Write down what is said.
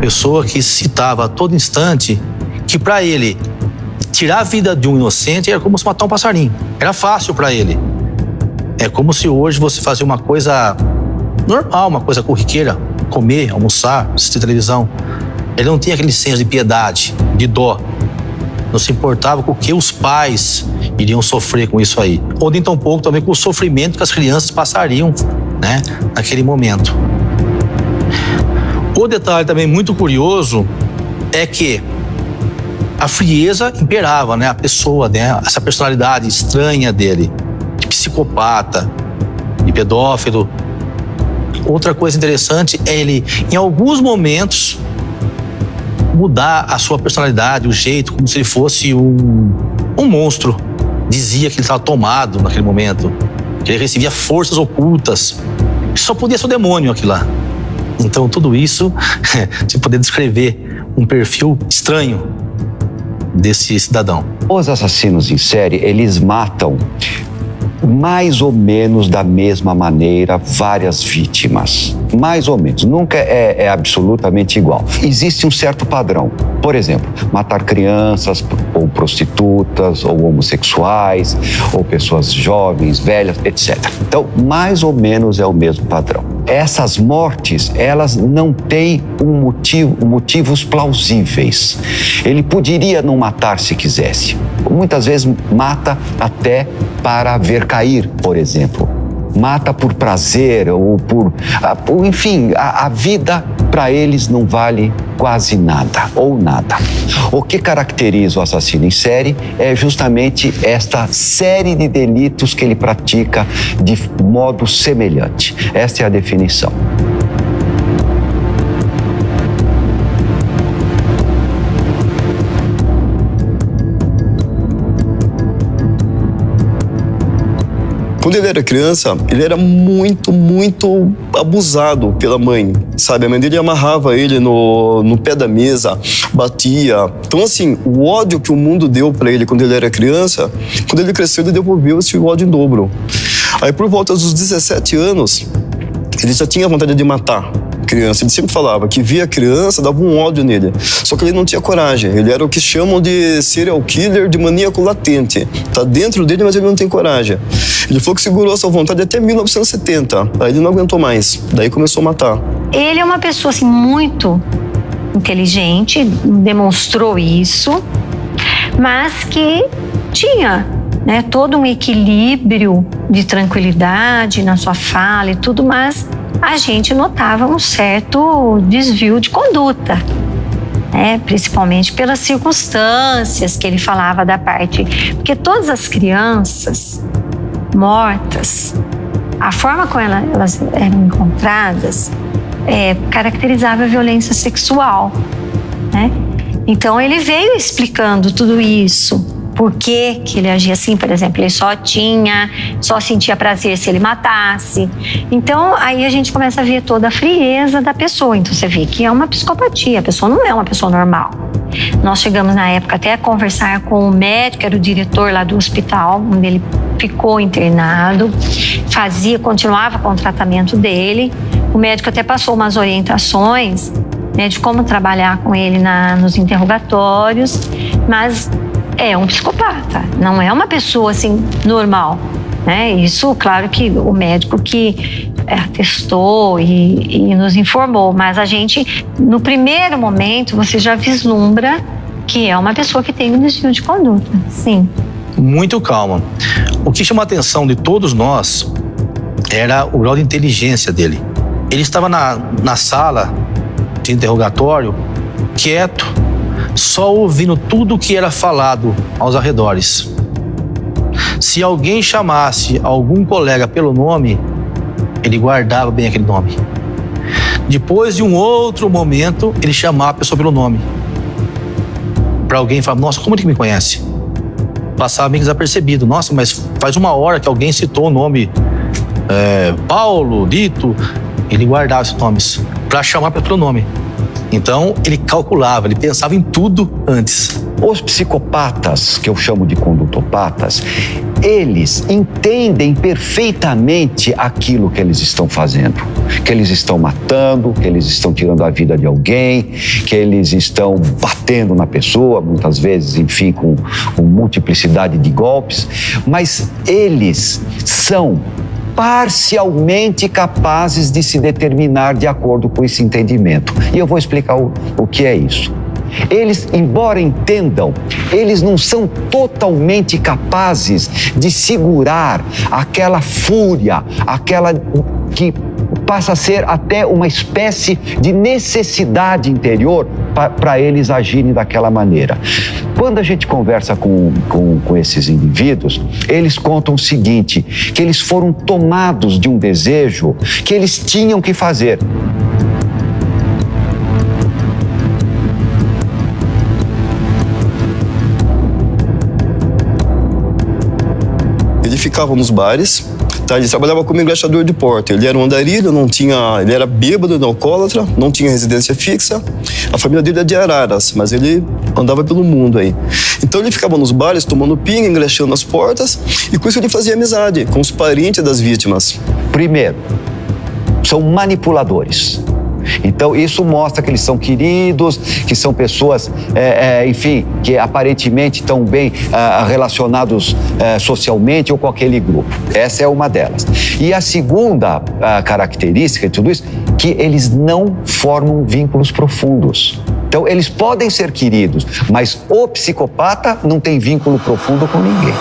pessoa que citava a todo instante que para ele tirar a vida de um inocente era como se matar um passarinho. Era fácil para ele. É como se hoje você fazer uma coisa normal, uma coisa corriqueira, comer, almoçar, assistir televisão. Ele não tinha aquele senso de piedade, de dó. Não se importava com o que os pais iriam sofrer com isso aí. Ou nem tão pouco também com o sofrimento que as crianças passariam, né, naquele momento. O detalhe também muito curioso é que a frieza imperava, né, a pessoa, né, essa personalidade estranha dele, de psicopata, de pedófilo. Outra coisa interessante é ele, em alguns momentos, mudar a sua personalidade, o jeito, como se ele fosse um monstro. Dizia que ele estava tomado naquele momento, que ele recebia forças ocultas. Só podia ser o demônio aquilo lá. Então, tudo isso, de poder descrever um perfil estranho desse cidadão. Os assassinos em série, eles matam mais ou menos da mesma maneira várias vítimas. Mais ou menos. Nunca é absolutamente igual. Existe um certo padrão. Por exemplo, matar crianças ou prostitutas ou homossexuais ou pessoas jovens, velhas, etc. Então, mais ou menos é o mesmo padrão. Essas mortes, elas não têm motivos plausíveis. Ele poderia não matar se quisesse. Muitas vezes mata até para ver cair, por exemplo. Mata por prazer ou enfim, a vida para eles não vale quase nada ou nada. O que caracteriza o assassino em série é justamente esta série de delitos que ele pratica de modo semelhante. Esta é a definição. Quando ele era criança, ele era muito abusado pela mãe, sabe? A mãe dele amarrava ele no pé da mesa, batia. Então, assim, o ódio que o mundo deu pra ele quando ele era criança, quando ele cresceu, ele devolveu esse ódio em dobro. Aí, por volta dos 17 anos, ele já tinha vontade de matar criança. Ele sempre falava que via criança, dava um ódio nele. Só que ele não tinha coragem. Ele era o que chamam de serial killer, de maníaco latente. Tá dentro dele, mas ele não tem coragem. Ele falou que segurou essa vontade até 1970. Aí ele não aguentou mais. Daí começou a matar. Ele é uma pessoa assim, muito inteligente, demonstrou isso, mas que tinha, né, todo um equilíbrio de tranquilidade na sua fala e tudo, mas a gente notava um certo desvio de conduta, né? Principalmente pelas circunstâncias que ele falava da parte. Porque todas as crianças mortas, a forma como elas eram encontradas caracterizava a violência sexual, né? Então ele veio explicando tudo isso. Por que ele agia assim? Por exemplo, ele só sentia prazer se ele matasse. Então, aí a gente começa a ver toda a frieza da pessoa. Então, você vê que é uma psicopatia. A pessoa não é uma pessoa normal. Nós chegamos, na época, até a conversar com o médico, que era o diretor lá do hospital, onde ele ficou internado, continuava com o tratamento dele. O médico até passou umas orientações, né, de como trabalhar com ele nos interrogatórios, mas é um psicopata, não é uma pessoa assim normal, né? Isso, claro que o médico que atestou e nos informou, mas a gente, no primeiro momento, você já vislumbra que é uma pessoa que tem um desvio de conduta, sim. Muito calma. O que chamou a atenção de todos nós era o grau de inteligência dele. Ele estava na sala de interrogatório, quieto, só ouvindo tudo o que era falado aos arredores. Se alguém chamasse algum colega pelo nome, ele guardava bem aquele nome. Depois de um outro momento, ele chamava a pessoa pelo nome. Para alguém falar, nossa, como ele que me conhece? Passava bem desapercebido. Nossa, mas faz uma hora que alguém citou o nome Paulo, Dito. Ele guardava esses nomes para chamar pelo nome. Então, ele calculava, ele pensava em tudo antes. Os psicopatas, que eu chamo de condutopatas, eles entendem perfeitamente aquilo que eles estão fazendo, que eles estão matando, que eles estão tirando a vida de alguém, que eles estão batendo na pessoa, muitas vezes, enfim, com multiplicidade de golpes, mas eles são parcialmente capazes de se determinar de acordo com esse entendimento. E eu vou explicar o que é isso. Eles, embora entendam, eles não são totalmente capazes de segurar aquela fúria, aquela que passa a ser até uma espécie de necessidade interior para eles agirem daquela maneira. Quando a gente conversa com esses indivíduos, eles contam o seguinte, que eles foram tomados de um desejo que eles tinham que fazer. Ele ficava nos bares, tá? Ele trabalhava como engraxador de porta. Ele era um andarilho, ele era bêbado, alcoólatra, não tinha residência fixa. A família dele é de Araras, mas ele andava pelo mundo aí. Então ele ficava nos bares tomando pinga, engraxando as portas, e com isso ele fazia amizade com os parentes das vítimas. Primeiro, são manipuladores. Então, isso mostra que eles são queridos, que são pessoas, enfim, que aparentemente estão bem relacionados socialmente ou com aquele grupo. Essa é uma delas. E a segunda característica de tudo isso, que eles não formam vínculos profundos. Então, eles podem ser queridos, mas o psicopata não tem vínculo profundo com ninguém.